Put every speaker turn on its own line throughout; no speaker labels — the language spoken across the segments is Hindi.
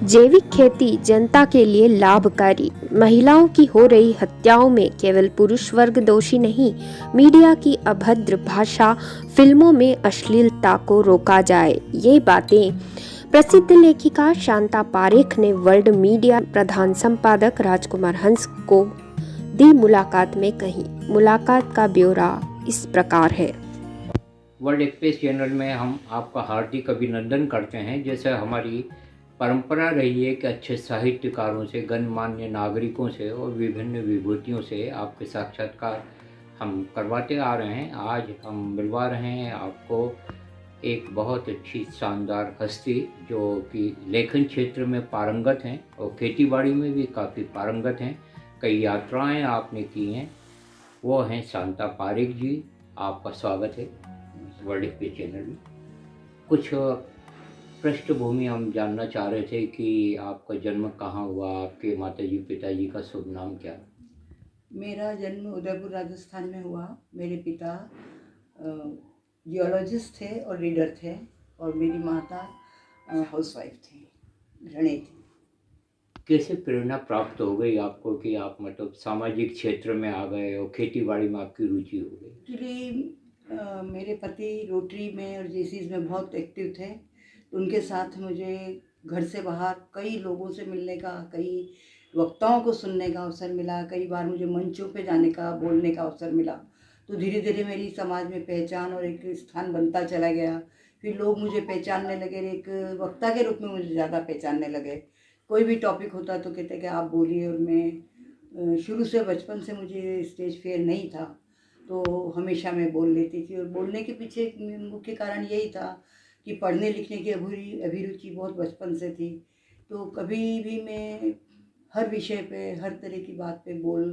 जैविक खेती जनता के लिए लाभकारी। महिलाओं की हो रही हत्याओं में केवल पुरुष वर्ग दोषी नहीं, मीडिया की अभद्र भाषा, फिल्मों में अश्लीलता को रोका जाए, ये बातें प्रसिद्ध लेखिका शांता पारेख ने वर्ल्ड मीडिया प्रधान संपादक राजकुमार हंस को दी मुलाकात में कही। मुलाकात का ब्यौरा इस प्रकार है।
वर्ल्ड एक्सप्रेस चैनल में हम आपका हार्दिक अभिनंदन करते हैं। जैसे हमारी परंपरा रही है कि अच्छे साहित्यकारों से, गणमान्य नागरिकों से और विभिन्न विभूतियों से आपके साक्षात्कार हम करवाते आ रहे हैं। आज हम मिलवा रहे हैं आपको एक बहुत अच्छी शानदार हस्ती जो कि लेखन क्षेत्र में पारंगत हैं और खेतीबाड़ी में भी काफ़ी पारंगत हैं। कई यात्राएं आपने की हैं। वो हैं शांता पारेख जी। आपका स्वागत है वर्ल्ड एक्सप्रेस चैनल में। कुछ पृष्ठभूमि हम जानना चाह रहे थे कि आपका जन्म कहाँ हुआ, आपके माताजी पिताजी का शुभ नाम क्या है?
मेरा जन्म उदयपुर राजस्थान में हुआ। मेरे पिता जियोलॉजिस्ट थे और रीडर थे और मेरी माता हाउसवाइफ थी, गृहिणी थी।
कैसे प्रेरणा प्राप्त हो गई आपको कि आप मतलब सामाजिक क्षेत्र में आ गए और खेती बाड़ी में आपकी रुचि हो गई?
एक्चुअली मेरे पति रोटरी में और जेसीज में बहुत एक्टिव थे, तो उनके साथ मुझे घर से बाहर कई लोगों से मिलने का, कई वक्ताओं को सुनने का अवसर मिला। कई बार मुझे मंचों पे जाने का, बोलने का अवसर मिला। तो धीरे धीरे मेरी समाज में पहचान और एक स्थान बनता चला गया। फिर लोग मुझे पहचानने लगे, एक वक्ता के रूप में मुझे ज़्यादा पहचानने लगे। कोई भी टॉपिक होता तो कहते कि आप बोलिए। और मैं शुरू से, बचपन से मुझे स्टेज फेयर नहीं था, तो हमेशा मैं बोल लेती थी। और बोलने के पीछे मुख्य कारण यही था कि पढ़ने लिखने की अभिरुचि बहुत बचपन से थी। तो कभी भी मैं हर विषय पे, हर तरह की बात पे बोल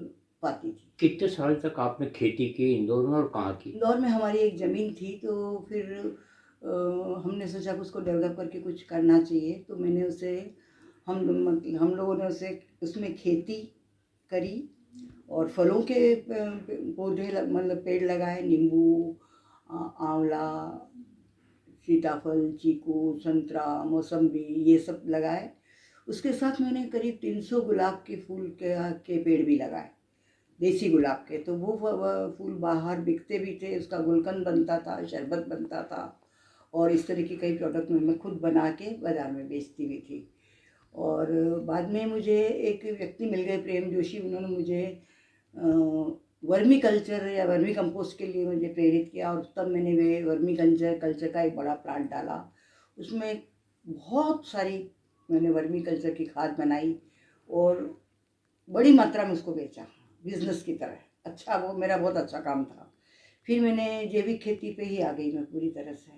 पाती थी।
कितने साल तक आपने खेती की इंदौर में और कहाँ की?
इंदौर में हमारी एक ज़मीन थी, तो फिर हमने सोचा कि उसको डेवलप करके कुछ करना चाहिए। तो मैंने उसे हम लोगों ने उसे उसमें खेती करी और फलों के पौधे मतलब पेड़ लगाए। नींबू, आंवला, सीताफल, चीकू, संतरा, मौसम्बी, ये सब लगाए। उसके साथ मैंने करीब 300 गुलाब के फूल के पेड़ भी लगाए, देसी गुलाब के। तो वो फूल बाहर बिकते भी थे, उसका गुलकंद बनता था, शरबत बनता था और इस तरह की कई प्रोडक्ट मैं खुद बना के बाज़ार में बेचती भी थी। और बाद में मुझे एक व्यक्ति मिल गए, प्रेम जोशी। उन्होंने मुझे वर्मी कल्चर या वर्मी कंपोस्ट के लिए मुझे प्रेरित किया और तब मैंने वे वर्मी कल्चर का एक बड़ा प्लांट डाला। उसमें बहुत सारी मैंने वर्मी कल्चर की खाद बनाई और बड़ी मात्रा में उसको बेचा बिजनेस की तरह। अच्छा, वो मेरा बहुत अच्छा काम था। फिर मैंने जैविक खेती पे ही आ गई मैं पूरी तरह से,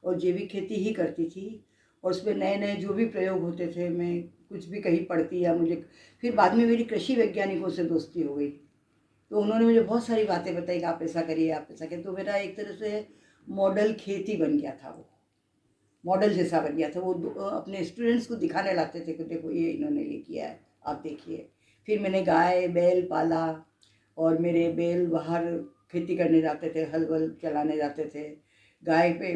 और जैविक खेती ही करती थी। और उसमें नए नए जो भी प्रयोग होते थे, मैं कुछ भी कहीं पढ़ती या मुझे। फिर बाद में मेरी कृषि वैज्ञानिकों से दोस्ती हो गई, तो उन्होंने मुझे बहुत सारी बातें बताई कि आप ऐसा करिए, आप ऐसा करिए। तो मेरा एक तरह से मॉडल खेती बन गया था, वो मॉडल जैसा बन गया था। वो अपने स्टूडेंट्स को दिखाने लाते थे कि देखो ये इन्होंने ये किया है, आप देखिए। फिर मैंने गाय बैल पाला और मेरे बैल बाहर खेती करने जाते थे, हल वल चलाने जाते थे। गाय पे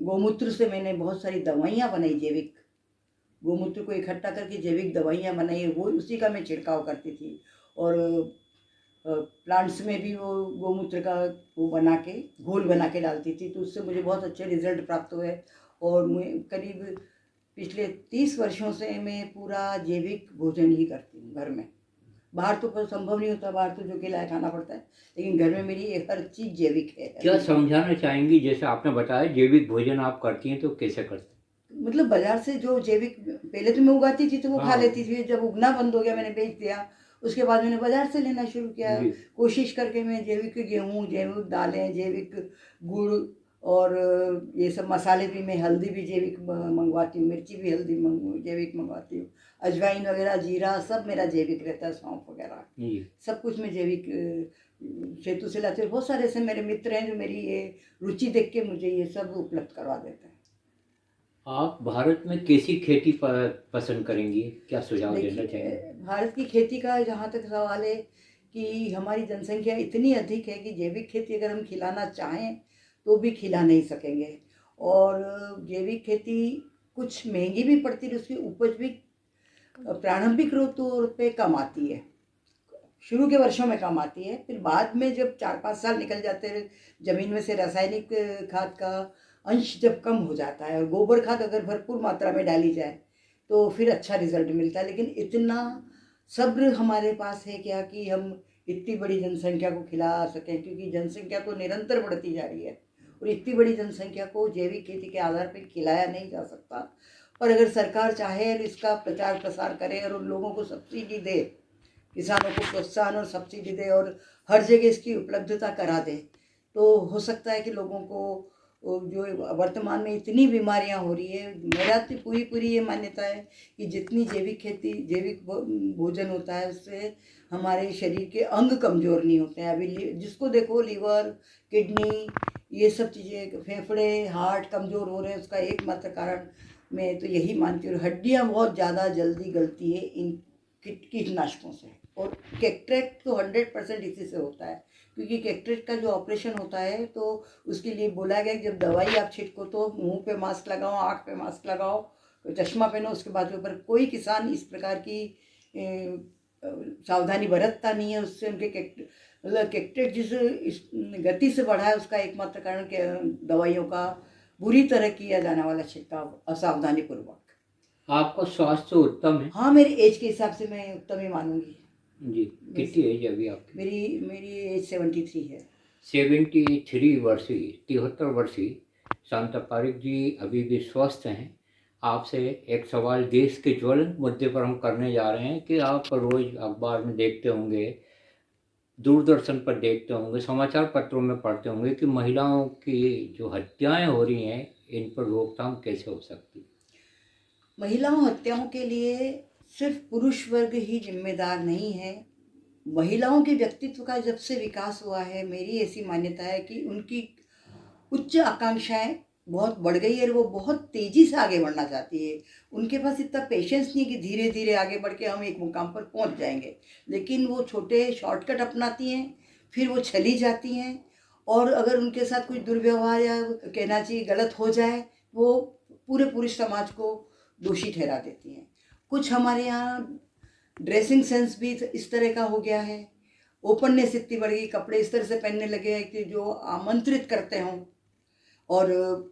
गौमूत्र से मैंने बहुत सारी दवाइयाँ बनाई, जैविक गौमूत्र को इकट्ठा करके जैविक दवाइयाँ बनाई, वो उसी का मैं छिड़काव करती थी। और प्लांट्स में भी वो गौमूत्र का वो बना के, घोल बना के डालती थी। तो उससे मुझे बहुत अच्छे रिजल्ट प्राप्त हुए। और मैं करीब पिछले 30 वर्षों से मैं पूरा जैविक भोजन ही करती हूँ घर में। बाहर तो संभव नहीं होता, बाहर तो जो खिलाया खाना पड़ता है, लेकिन घर में मेरी हर चीज़ जैविक है।
क्या समझाना चाहेंगी? जैसे आपने बताया जैविक भोजन आप करती हैं, तो कैसे करते हैं?
मतलब बाजार से जो जैविक पहले तो मैं उगाती थी तो वो खा लेती थी। जब उगना बंद हो गया, मैंने बेच दिया। उसके बाद मैंने बाजार से लेना शुरू किया। कोशिश करके मैं जैविक गेहूँ, जैविक दालें, जैविक गुड़ और ये सब मसाले भी, मैं हल्दी भी जैविक मंगवाती हूँ, मिर्ची भी हल्दी जैविक मंगवाती हूँ, अजवाइन वगैरह, जीरा सब मेरा जैविक रहता है, सौंफ वगैरह सब कुछ मैं जैविक सेतु से लाती हूँ। बहुत सारे ऐसे मेरे मित्र हैं जो मेरी ये रुचि देख के मुझे ये सब उपलब्ध करवा देते हैं।
आप भारत में कैसी खेती पसंद करेंगी? क्या सुझाव देना चाहेंगे?
भारत की खेती का जहाँ तक सवाल है कि हमारी जनसंख्या इतनी अधिक है कि जैविक खेती अगर हम खिलाना चाहें तो भी खिला नहीं सकेंगे। और जैविक खेती कुछ महंगी भी पड़ती है, उसकी उपज भी प्रारंभिक तौर पे कम आती है, शुरू के वर्षों में कम आती है, फिर बाद में जब 4-5 साल निकल जाते हैं, ज़मीन में से रासायनिक खाद का अंश जब कम हो जाता है और गोबर खाद अगर भरपूर मात्रा में डाली जाए तो फिर अच्छा रिजल्ट मिलता है। लेकिन इतना सब्र हमारे पास है क्या कि हम इतनी बड़ी जनसंख्या को खिला सकें, क्योंकि जनसंख्या तो निरंतर बढ़ती जा रही है और इतनी बड़ी जनसंख्या को जैविक खेती के आधार पर खिलाया नहीं जा सकता। और अगर सरकार चाहे और इसका प्रचार प्रसार करे और उन लोगों को सब्सिडी दे, किसानों को प्रोत्साहन और सब्सिडी दे और हर जगह इसकी उपलब्धता करा दे, तो हो सकता है कि लोगों को जो वर्तमान में इतनी बीमारियां हो रही है, मेरा तो पूरी ये मान्यता है कि जितनी जैविक खेती, जैविक भोजन होता है उससे हमारे शरीर के अंग कमज़ोर नहीं होते हैं। अभी जिसको देखो लीवर, किडनी, ये सब चीज़ें, फेफड़े, हार्ट कमज़ोर हो रहे हैं, उसका एकमात्र कारण मैं तो यही मानती हूँ। हड्डियाँ बहुत ज़्यादा जल्दी गलती है इन कीटनाशकों से, और कैटरेक्ट तो 100% इसी से होता है, क्योंकि कैटरेक्ट का जो ऑपरेशन होता है तो उसके लिए बोला गया कि जब दवाई आप छिड़को तो मुंह पे मास्क लगाओ, आँख पे मास्क लगाओ, चश्मा पहनो, उसके बाद में। पर कोई किसान इस प्रकार की सावधानी बरतता नहीं है, उससे उनके कैटरेक्ट जिस गति से बढ़ा है उसका एकमात्र कारण दवाइयों का बुरी तरह किया जाने वाला छिड़काव असावधानी पूर्वक।
आपका स्वास्थ्य उत्तम है?
हाँ, मेरी एज के हिसाब से मैं उत्तम ही मानूंगी
जी। कितनी एज है अभी आपकी?
मेरी एज 73 है।
73 वर्षीय, 73 वर्षीय शांता पारिक जी अभी भी स्वस्थ हैं। आपसे एक सवाल देश के ज्वलंत मुद्दे पर हम करने जा रहे हैं कि आप रोज़ अखबार में देखते होंगे, दूरदर्शन पर देखते होंगे, समाचार पत्रों में पढ़ते होंगे कि महिलाओं की जो हत्याएं हो रही हैं, इन पर रोकथाम कैसे हो सकती?
महिलाओं हत्याओं के लिए सिर्फ पुरुष वर्ग ही जिम्मेदार नहीं है। महिलाओं के व्यक्तित्व का जब से विकास हुआ है, मेरी ऐसी मान्यता है कि उनकी उच्च आकांक्षाएं बहुत बढ़ गई है और वो बहुत तेज़ी से आगे बढ़ना चाहती है। उनके पास इतना पेशेंस नहीं कि धीरे धीरे आगे बढ़ के हम एक मुकाम पर पहुंच जाएंगे, लेकिन वो छोटे शॉर्टकट अपनाती हैं, फिर वो चली जाती हैं, और अगर उनके साथ कुछ दुर्व्यवहार या कहना चाहिए गलत हो जाए, वो पूरे पुरुष समाज को दोषी ठहरा देती हैं। कुछ हमारे यहाँ ड्रेसिंग सेंस भी इस तरह का हो गया है, ओपननेस इतनी बढ़ गई, कपड़े इस तरह से पहनने लगे हैं कि जो आमंत्रित करते हों। और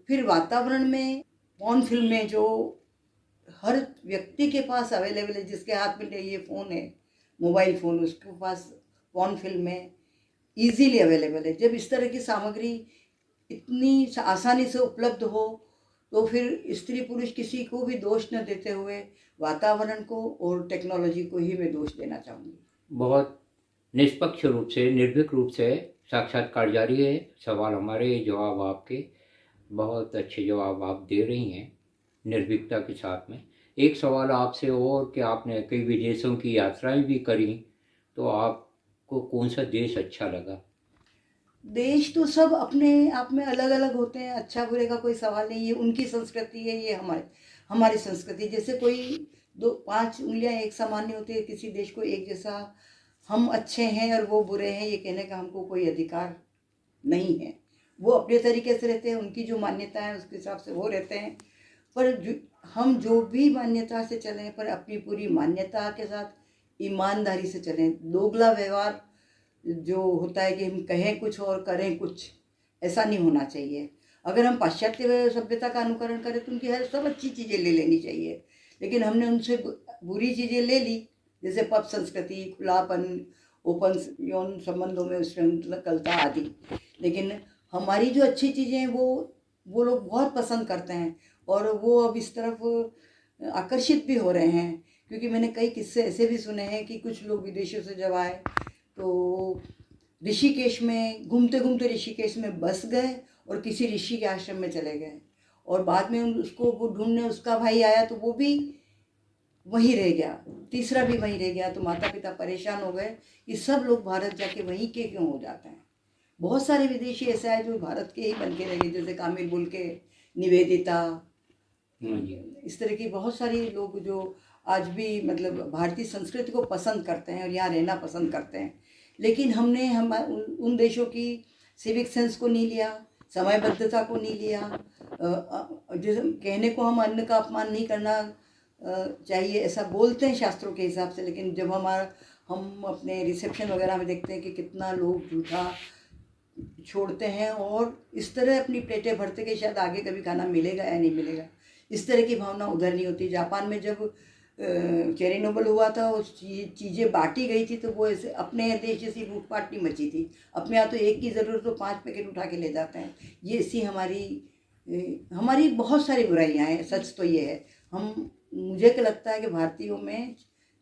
फिर वातावरण में पॉर्न फिल्में जो हर व्यक्ति के पास अवेलेबल है, जिसके हाथ में ये फ़ोन है, मोबाइल फ़ोन, उसके पास पॉर्न फिल्में ईजीली अवेलेबल है। जब इस तरह की सामग्री इतनी आसानी से उपलब्ध हो, तो फिर स्त्री पुरुष किसी को भी दोष न देते हुए वातावरण को और टेक्नोलॉजी को ही मैं दोष देना चाहूँगी।
बहुत निष्पक्ष रूप से, निर्भीक रूप से साक्षात्कार जारी है। सवाल हमारे, जवाब आपके, बहुत अच्छे जवाब आप दे रही हैं निर्भीकता के साथ में। एक सवाल आपसे और कि आपने कई विदेशों की यात्राएं भी करी, तो आपको कौन सा देश अच्छा लगा?
देश तो सब अपने आप में अलग अलग होते हैं, अच्छा बुरे का कोई सवाल नहीं है। उनकी संस्कृति है, ये हमारी संस्कृति। जैसे कोई 5 उंगलियां एक समान नहीं होती है, किसी देश को एक जैसा हम अच्छे हैं और वो बुरे हैं ये कहने का हमको कोई अधिकार नहीं है। वो अपने तरीके से रहते हैं, उनकी जो मान्यता है उसके हिसाब से वो रहते हैं। पर हम जो भी मान्यता से चलें, पर अपनी पूरी मान्यता के साथ ईमानदारी से चलें। दोगला व्यवहार जो होता है कि हम कहें कुछ और करें कुछ, ऐसा नहीं होना चाहिए। अगर हम पाश्चात्य सभ्यता का अनुकरण करें तो उनकी हर सब अच्छी चीज़ें ले लेनी चाहिए, लेकिन हमने उनसे बुरी चीज़ें ले ली, जैसे पब संस्कृति, खुलापन, ओपन यौन संबंधों में उश्रृंखलता आदि। लेकिन हमारी जो अच्छी चीज़ें हैं वो लोग बहुत पसंद करते हैं, और वो अब इस तरफ आकर्षित भी हो रहे हैं। क्योंकि मैंने कई किस्से ऐसे भी सुने हैं कि कुछ लोग विदेशों से जब आए तो ऋषिकेश में घूमते घूमते ऋषिकेश में बस गए और किसी ऋषि के आश्रम में चले गए, और बाद में उसको वो ढूंढने उसका भाई आया तो वो भी वहीं रह गया, तीसरा भी वहीं रह गया। तो माता पिता परेशान हो गए कि सब लोग भारत जाके वहीं के क्यों हो जाते हैं। बहुत सारे विदेशी ऐसा है जो भारत के ही बन के रह गए, जैसे कामिल बुल के, निवेदिता, इस तरह की बहुत सारी लोग जो आज भी मतलब भारतीय संस्कृति को पसंद करते हैं और यहाँ रहना पसंद करते हैं। लेकिन हमने उन देशों की सिविक सेंस को नहीं लिया, समयबद्धता को नहीं लिया। जैसे कहने को हम अन्न का अपमान नहीं करना, चाहिए, ऐसा बोलते हैं शास्त्रों के हिसाब से, लेकिन जब हम अपने रिसेप्शन वगैरह में देखते हैं कि कितना लोग जूठा छोड़ते हैं और इस तरह अपनी प्लेटें भरते कि शायद आगे कभी खाना मिलेगा या नहीं मिलेगा, इस तरह की भावना उधर नहीं होती। जापान में जब चेरिनोबल हुआ था, उस चीज़ें बांटी गई थी तो वो ऐसे अपने देश जैसी लूटपाट नहीं मची थी। अपने यहाँ तो एक की ज़रूरत तो 5 पैकेट उठा के ले जाते हैं। ये ऐसी हमारी बहुत सारी बुराइयाँ हैं, सच तो ये है। मुझे क्या लगता है कि भारतीयों में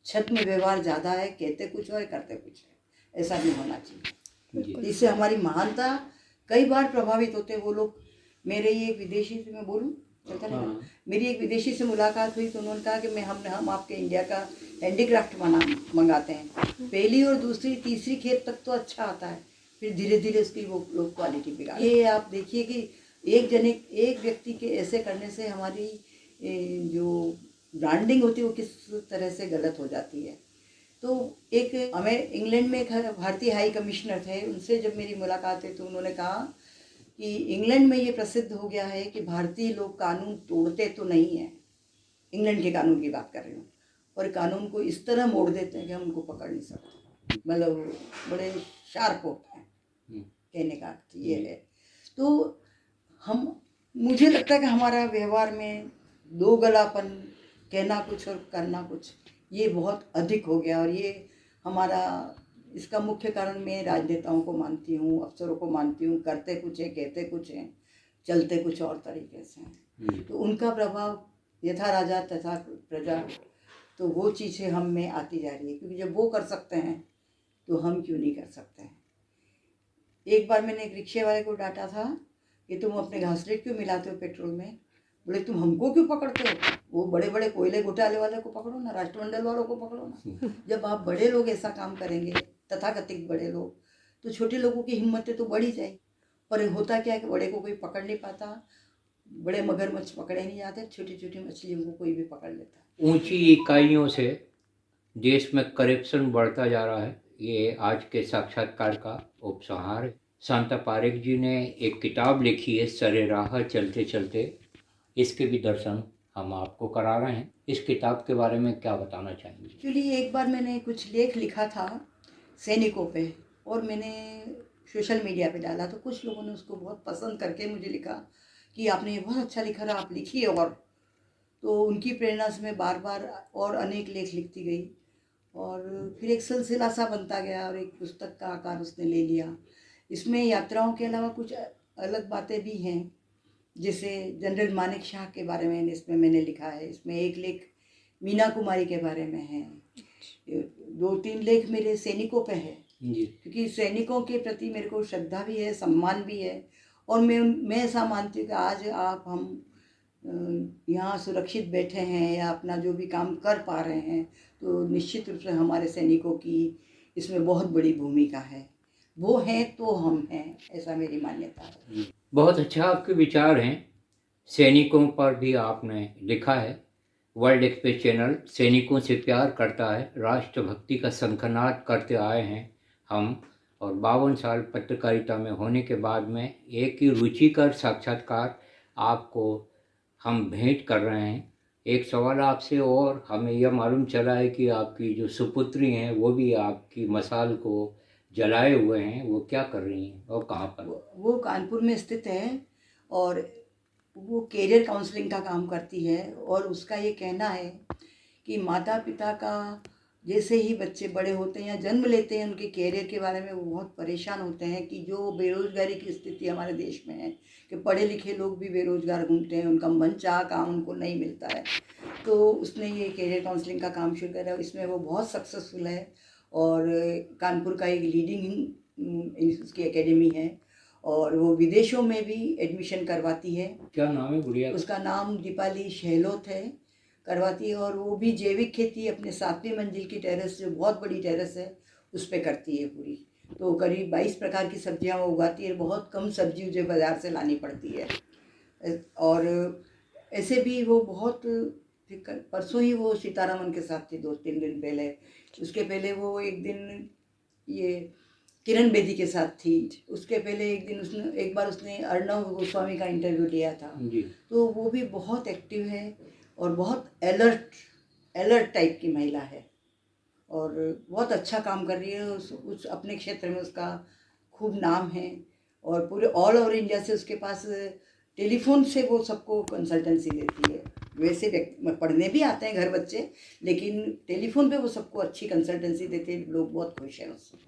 छद्म व्यवहार ज़्यादा है, कहते कुछ और करते कुछ है, ऐसा नहीं होना चाहिए। इससे हमारी महानता कई बार प्रभावित होते हैं वो लोग। मेरे ये एक विदेशी से मैं बोलूँ चलता नहीं, मेरी एक विदेशी से मुलाकात हुई तो उन्होंने कहा कि हम आपके इंडिया का हैंडीक्राफ्ट मंगाते हैं। पहली और दूसरी तीसरी खेप तक तो अच्छा आता है, फिर धीरे धीरे उसकी वो लोग क्वालिटी बिगाड़। ये आप देखिए कि एक व्यक्ति के ऐसे करने से हमारी जो ब्रांडिंग होती है वो किस तरह से गलत हो जाती है। तो हमें इंग्लैंड में एक भारतीय हाई कमिश्नर थे, उनसे जब मेरी मुलाकात हुई तो उन्होंने कहा कि इंग्लैंड में ये प्रसिद्ध हो गया है कि भारतीय लोग कानून तोड़ते तो नहीं हैं, इंग्लैंड के कानून की बात कर रही हूँ, और कानून को इस तरह मोड़ देते हैं कि हम उनको पकड़ नहीं सकते, मतलब बड़े शार्प होते हैं। कहने का अर्थ ये है। तो मुझे लगता है कि हमारा व्यवहार में दो गलापन, कहना कुछ और करना कुछ, ये बहुत अधिक हो गया। और ये इसका मुख्य कारण मैं राजनेताओं को मानती हूँ, अफसरों को मानती हूँ। करते कुछ है, कहते कुछ हैं, चलते कुछ और तरीके से हैं। तो उनका प्रभाव यथा राजा तथा प्रजा, तो वो चीज़ें हम में आती जा रही है, क्योंकि जब वो कर सकते हैं तो हम क्यों नहीं कर सकते हैं। एक बार मैंने एक रिक्शे वाले को डांटा था कि तुम अपने घासलेट क्यों मिलाते हो पेट्रोल में। बोले तुम हमको क्यों पकड़ते हो, वो बड़े बड़े कोयले घोटाले वाले को पकड़ो ना, राष्ट्रमंडल वालों को पकड़ो ना। जब आप बड़े लोग ऐसा काम करेंगे, तथाकथित बड़े लोग, तो छोटे लोगों की हिम्मतें तो बढ़ी जाएगी। पर होता क्या है कि बड़े को कोई पकड़ नहीं पाता, बड़े मगरमच्छ पकड़े नहीं जाते, छोटी छोटी मछलियों को कोई भी पकड़ लेता है।
ऊंची इकाइयों से देश में करप्शन बढ़ता जा रहा है, ये आज के साक्षात्कार का उपसंहार है। शांता पारेख जी ने एक किताब लिखी है, सरे राह चलते चलते, इसके भी दर्शन हम आपको करा रहे हैं। इस किताब के बारे में क्या बताना चाहेंगे?
एक्चुअली एक बार मैंने कुछ लेख लिखा था सैनिकों पे, और मैंने सोशल मीडिया पे डाला, तो कुछ लोगों ने उसको बहुत पसंद करके मुझे लिखा कि आपने ये बहुत अच्छा लिखा रहा, आप लिखिए। और तो उनकी प्रेरणा से मैं बार बार और अनेक लेख लिखती गई, और फिर एक सिलसिला सा बनता गया और एक पुस्तक का आकार उसने ले लिया। इसमें यात्राओं के अलावा कुछ अलग बातें भी हैं, जैसे जनरल मानेक शॉ के बारे में इसमें मैंने लिखा है। इसमें एक लेख मीना कुमारी के बारे में है, 2-3 लेख मेरे सैनिकों पे है, क्योंकि सैनिकों के प्रति मेरे को श्रद्धा भी है, सम्मान भी है। और मैं ऐसा मानती हूँ कि आज हम यहाँ सुरक्षित बैठे हैं या अपना जो भी काम कर पा रहे हैं, तो निश्चित रूप से हमारे सैनिकों की इसमें बहुत बड़ी भूमिका है। वो हैं तो हम हैं, ऐसा मेरी मान्यता है।
बहुत अच्छा आपके विचार हैं। सैनिकों पर भी आपने लिखा है, वर्ल्ड एक्सप्रेस चैनल सैनिकों से प्यार करता है, राष्ट्रभक्ति का शंखनाद करते आए हैं हम, और 52 साल पत्रकारिता में होने के बाद में एक ही रुचिकर साक्षात्कार आपको हम भेंट कर रहे हैं। एक सवाल आपसे, और हमें यह मालूम चला है कि आपकी जो सुपुत्री हैं वो भी आपकी मसाल को जलाए हुए हैं, वो क्या कर रही हैं और कहाँ पर?
वो कानपुर में स्थित है और वो कैरियर काउंसलिंग का काम करती है। और उसका ये कहना है कि माता पिता का जैसे ही बच्चे बड़े होते हैं या जन्म लेते हैं, उनके कैरियर के बारे में वो बहुत परेशान होते हैं कि जो बेरोज़गारी की स्थिति हमारे देश में है, कि पढ़े लिखे लोग भी बेरोज़गार घूमते हैं, उनका मनचाहा काम उनको नहीं मिलता है। तो उसने ये कैरियर काउंसलिंग का काम शुरू करा, इसमें वो बहुत सक्सेसफुल है। और कानपुर का एक लीडिंग उसकी एकेडमी है, और वो विदेशों में भी एडमिशन करवाती है।
क्या नाम है गुड़िया?
उसका नाम दीपाली शहलोत है, करवाती है। और वो भी जैविक खेती अपने 7वीं मंजिल की टेरेस, जो बहुत बड़ी टेरेस है, उस पर करती है पूरी। तो करीब 22 प्रकार की सब्जियां वो उगाती है। बहुत कम सब्जी मुझे बाज़ार से लानी पड़ती है। और ऐसे भी वो बहुत, परसों ही वो सीतारमन के साथ थी, 2-3 दिन पहले। उसके पहले वो एक दिन ये किरण बेदी के साथ थी। उसके पहले एक बार उसने अर्णव गोस्वामी का इंटरव्यू लिया था।
जी।
तो वो भी बहुत एक्टिव है। और बहुत अलर्ट टाइप की महिला है और बहुत अच्छा काम कर रही है। उस अपने क्षेत्र में उसका खूब नाम है और पूरे ऑल ओवर इंडिया से उसके पास टेलीफोन से वो सबको कंसल्टेंसी देती है। वैसे पढ़ने भी आते हैं घर बच्चे, लेकिन टेलीफोन पे वो सबको अच्छी कंसल्टेंसी देते हैं। लोग बहुत खुश हैं उससे।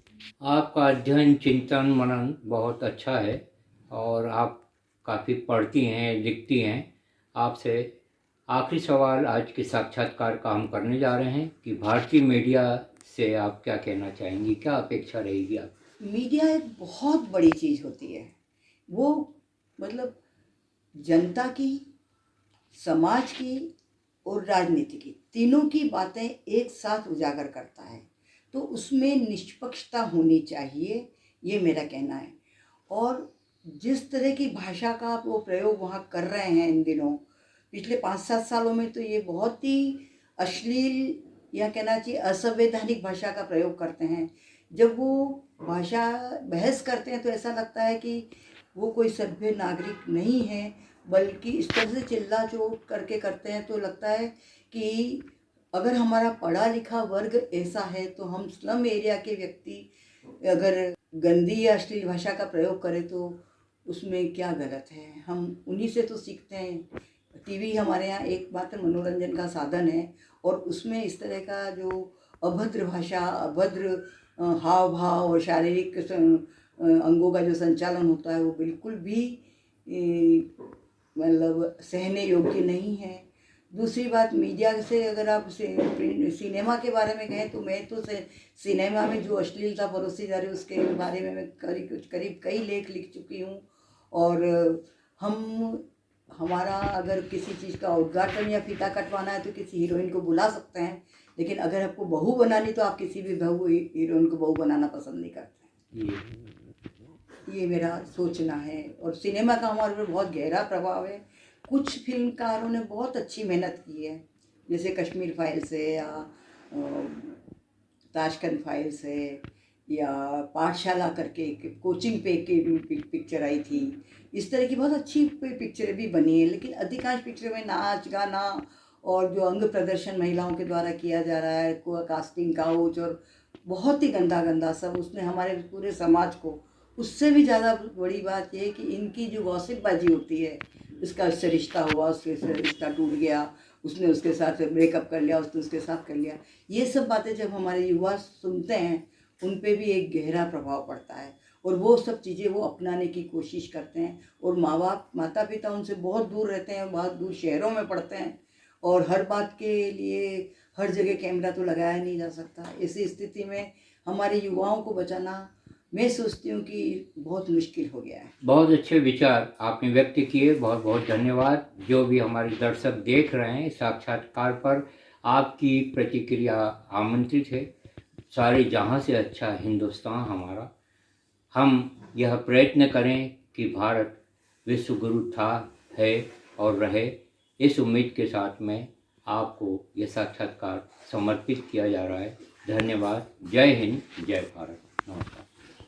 आपका अध्ययन चिंतन मनन बहुत अच्छा है और आप काफ़ी पढ़ती हैं, लिखती हैं। आपसे आखिरी सवाल आज के साक्षात्कार का हम करने जा रहे हैं कि भारतीय मीडिया से आप क्या कहना चाहेंगी, क्या अपेक्षा रहेगी आप?
मीडिया एक बहुत बड़ी चीज़ होती है। वो मतलब जनता की, समाज की और राजनीति की, तीनों की बातें एक साथ उजागर करता है। तो उसमें निष्पक्षता होनी चाहिए, ये मेरा कहना है। और जिस तरह की भाषा का आप वो प्रयोग वहाँ कर रहे हैं इन दिनों, पिछले 5-7 सालों में तो ये बहुत ही अश्लील या कहना चाहिए असंवैधानिक भाषा का प्रयोग करते हैं। जब वो भाषा बहस करते हैं तो ऐसा लगता है कि वो कोई सभ्य नागरिक नहीं है, बल्कि इस तरह से चिल्ला चोट करके करते हैं तो लगता है कि अगर हमारा पढ़ा लिखा वर्ग ऐसा है तो हम स्लम एरिया के व्यक्ति अगर गंदी या अश्लील भाषा का प्रयोग करें तो उसमें क्या गलत है। हम उन्हीं से तो सीखते हैं। टीवी हमारे यहाँ एक मात्र मनोरंजन का साधन है और उसमें इस तरह का जो अभद्र भाषा, अभद्र हाव भाव और शारीरिक अंगों का जो संचालन होता है वो बिल्कुल भी मतलब सहने योग्य नहीं है। दूसरी बात, मीडिया से अगर आप सिनेमा के बारे में कहें तो मैं तो सिनेमा में जो अश्लीलता परोसी जा रही है उसके बारे में मैं करीब कई लेख लिख चुकी हूँ। और हमारा अगर किसी चीज़ का उद्घाटन या फीता कटवाना है तो किसी हीरोइन को बुला सकते हैं, लेकिन अगर आपको बहू बनानी तो आप किसी भी हीरोइन को बहू बनाना पसंद नहीं करते। ये मेरा सोचना है। और सिनेमा का हमारे ऊपर बहुत गहरा प्रभाव है। कुछ फिल्मकारों ने बहुत अच्छी मेहनत की है, जैसे कश्मीर फाइल्स है या ताशकंद फाइल्स है या पाठशाला करके एक कोचिंग पे की पिक्चर आई थी। इस तरह की बहुत अच्छी पिक्चरें भी बनी है, लेकिन अधिकांश पिक्चरों में नाच गाना और जो अंग प्रदर्शन महिलाओं के द्वारा किया जा रहा है, कास्टिंग काउच और बहुत ही गंदा सब, उसने हमारे पूरे समाज को, उससे भी ज़्यादा बड़ी बात यह है कि इनकी जो गॉसिपबाजी होती है, उसका उससे रिश्ता हुआ, उससे रिश्ता टूट गया, उसने उसके साथ ब्रेकअप कर लिया, उसने उसके साथ कर लिया, ये सब बातें जब हमारे युवा सुनते हैं उन पे भी एक गहरा प्रभाव पड़ता है और वो सब चीज़ें वो अपनाने की कोशिश करते हैं। और माता पिता उनसे बहुत दूर रहते हैं, बहुत दूर शहरों में पढ़ते हैं और हर बात के लिए हर जगह कैमरा तो लगाया नहीं जा सकता। ऐसी स्थिति में हमारे युवाओं को बचाना मैं सोचती हूँ कि बहुत मुश्किल हो गया है।
बहुत अच्छे विचार आपने व्यक्त किए, बहुत बहुत धन्यवाद। जो भी हमारे दर्शक देख रहे हैं साक्षात्कार पर, आपकी प्रतिक्रिया आमंत्रित है। सारे जहां से अच्छा हिंदुस्तान हमारा। हम यह प्रयत्न करें कि भारत विश्व गुरु था, है और रहे। इस उम्मीद के साथ में आपको यह साक्षात्कार समर्पित किया जा रहा है। धन्यवाद। जय हिंद, जय भारत। नमस्कार।